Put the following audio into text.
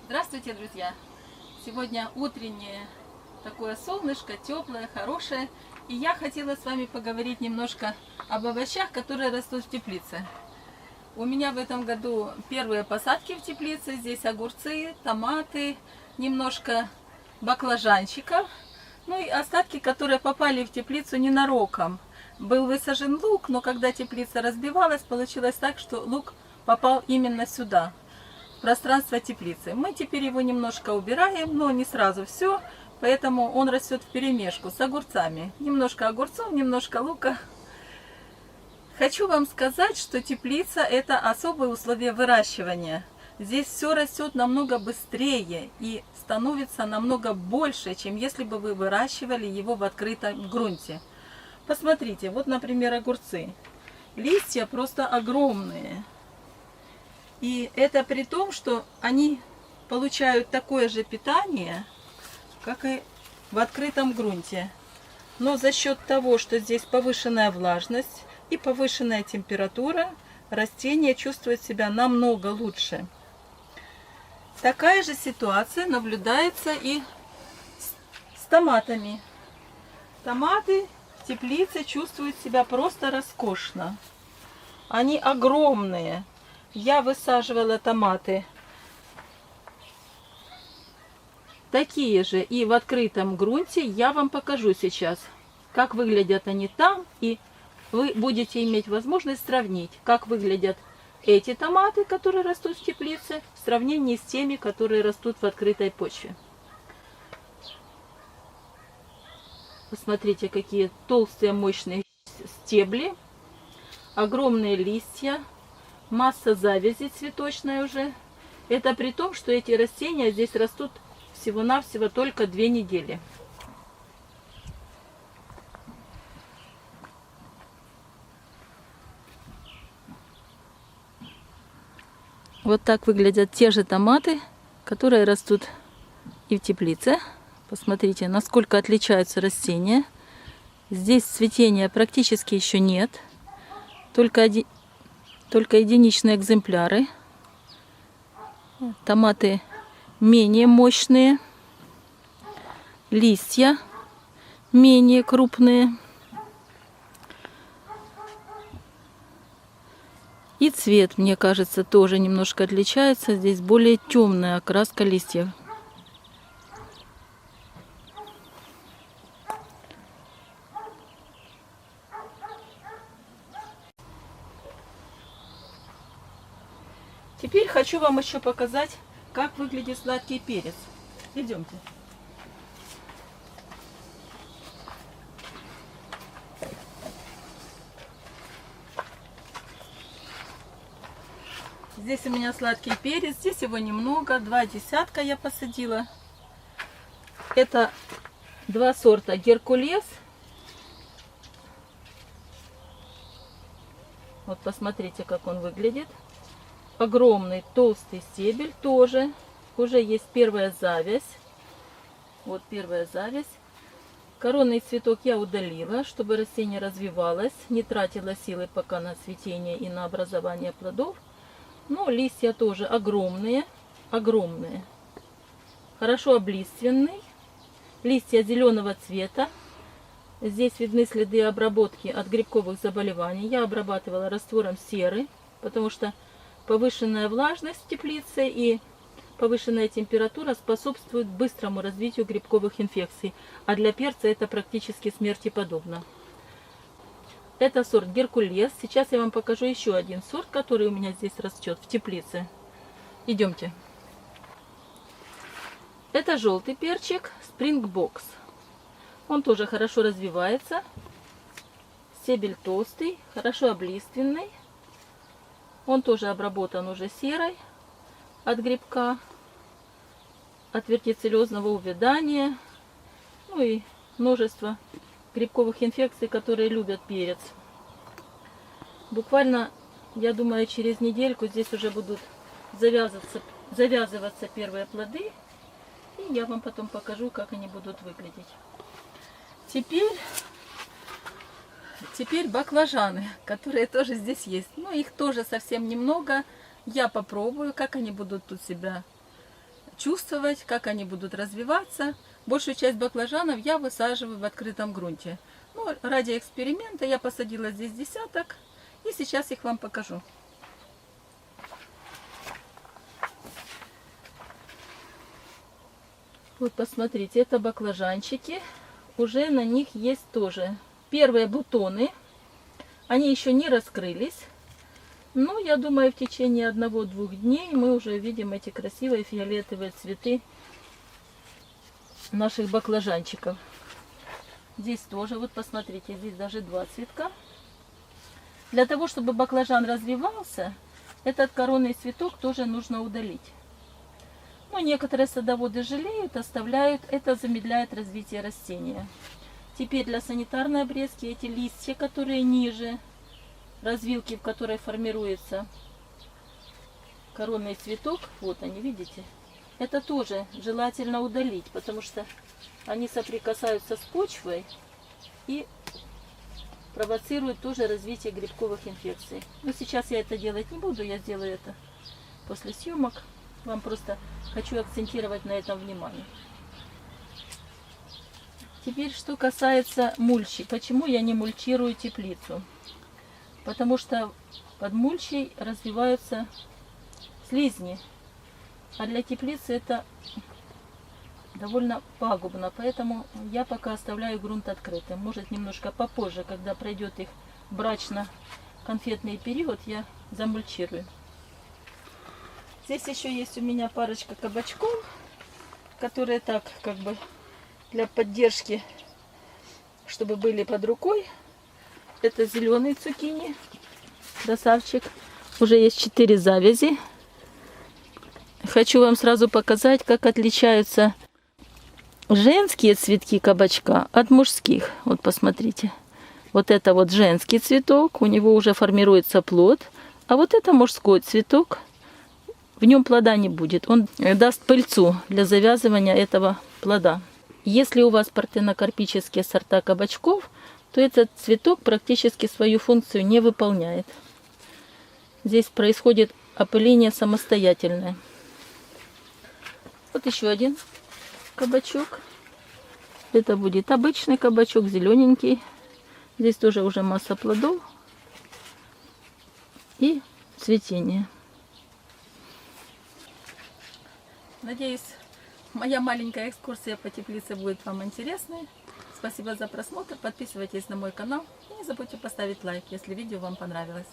Здравствуйте, друзья! Сегодня утреннее такое солнышко, теплое, хорошее. И я хотела с вами поговорить немножко об овощах, которые растут в теплице. У меня в этом году первые посадки в теплице. Здесь огурцы, томаты, немножко баклажанчиков. Ну и остатки, которые попали в теплицу ненароком. Был высажен лук, но когда теплица разбивалась, получилось так, что лук попал именно сюда. Пространство теплицы. Мы теперь его немножко убираем, но не сразу все, поэтому он растет вперемешку с огурцами. Немножко огурцов, немножко лука. Хочу вам сказать, что теплица – это особые условия выращивания. Здесь все растет намного быстрее и становится намного больше, чем если бы вы выращивали его в открытом грунте. Посмотрите, вот, например, огурцы. Листья просто огромные. И это при том, что они получают такое же питание, как и в открытом грунте. Но за счет того, что здесь повышенная влажность и повышенная температура, растения чувствуют себя намного лучше. Такая же ситуация наблюдается и с томатами. Томаты в теплице чувствуют себя просто роскошно. Они огромные. Я высаживала томаты такие же и в открытом грунте. Я вам покажу сейчас, как выглядят они там, и вы будете иметь возможность сравнить, как выглядят эти томаты, которые растут в теплице, в сравнении с теми, которые растут в открытой почве. Посмотрите, какие толстые, мощные стебли, огромные листья. Масса завязи цветочной уже. Это при том, что эти растения здесь растут всего-навсего только 2 недели. Вот так выглядят те же томаты, которые растут и в теплице. Посмотрите, насколько отличаются растения. Здесь цветения практически еще нет. Только единичные экземпляры. Томаты менее мощные. Листья менее крупные. И цвет, мне кажется, тоже немножко отличается. Здесь более темная окраска листьев. Теперь хочу вам еще показать, как выглядит сладкий перец. Идемте. Здесь у меня сладкий перец. Здесь его немного. 2 десятка я посадила. Это 2 сорта Геркулес. Вот посмотрите, как он выглядит. Огромный толстый стебель тоже. Уже есть первая завязь. Вот первая завязь. Коронный цветок я удалила, чтобы растение развивалось. Не тратила силы пока на цветение и на образование плодов. Но листья тоже огромные. Огромные. Хорошо облиственный. Листья зеленого цвета. Здесь видны следы обработки от грибковых заболеваний. Я обрабатывала раствором серы, потому что повышенная влажность в теплице и повышенная температура способствуют быстрому развитию грибковых инфекций, а для перца это практически смерти подобно. Это сорт Геркулес. Сейчас я вам покажу еще один сорт, который у меня здесь растет в теплице. Идемте. Это желтый перчик Springbox. Он тоже хорошо развивается. Стебель толстый, хорошо облиственный. Он тоже обработан уже серой от грибка, от вертицеллезного увядания, ну и множество грибковых инфекций, которые любят перец. Буквально, я думаю, через недельку здесь уже будут завязываться первые плоды, и я вам потом покажу, как они будут выглядеть. Теперь баклажаны, которые тоже здесь есть. Но их тоже совсем немного. Я попробую, как они будут тут себя чувствовать, как они будут развиваться. Большую часть баклажанов я высаживаю в открытом грунте. Ну, ради эксперимента я посадила здесь десяток, и сейчас их вам покажу. Вот посмотрите, это баклажанчики. Уже на них есть тоже первые бутоны. Они еще не раскрылись. Но я думаю, в течение 1-2 дней мы уже увидим эти красивые фиолетовые цветы наших баклажанчиков. Здесь тоже, вот посмотрите, здесь даже 2 цветка. Для того, чтобы баклажан развивался, этот коронный цветок тоже нужно удалить. Но некоторые садоводы жалеют, оставляют, это замедляет развитие растения. Теперь для санитарной обрезки эти листья, которые ниже развилки, в которой формируется коронный цветок, вот они, видите, это тоже желательно удалить, потому что они соприкасаются с почвой и провоцируют тоже развитие грибковых инфекций. Но сейчас я это делать не буду, я сделаю это после съемок. Вам просто хочу акцентировать на этом внимание. Теперь, что касается мульчи. Почему я не мульчирую теплицу? Потому что под мульчей развиваются слизни. А для теплицы это довольно пагубно. Поэтому я пока оставляю грунт открытым. Может, немножко попозже, когда пройдет их брачно-конфетный период, я замульчирую. Здесь еще есть у меня парочка кабачков, которые так как бы для поддержки, чтобы были под рукой. Это зеленый цукини, красавчик. Уже есть 4 завязи. Хочу вам сразу показать, как отличаются женские цветки кабачка от мужских. Вот посмотрите. Вот это вот женский цветок, у него уже формируется плод. А вот это мужской цветок. В нем плода не будет. Он даст пыльцу для завязывания этого плода. Если у вас партенокарпические сорта кабачков, то этот цветок практически свою функцию не выполняет. Здесь происходит опыление самостоятельное. Вот еще один кабачок. Это будет обычный кабачок, зелененький. Здесь тоже уже масса плодов и цветение. Надеюсь, моя маленькая экскурсия по теплице будет вам интересной. Спасибо за просмотр. Подписывайтесь на мой канал и не забудьте поставить лайк, если видео вам понравилось.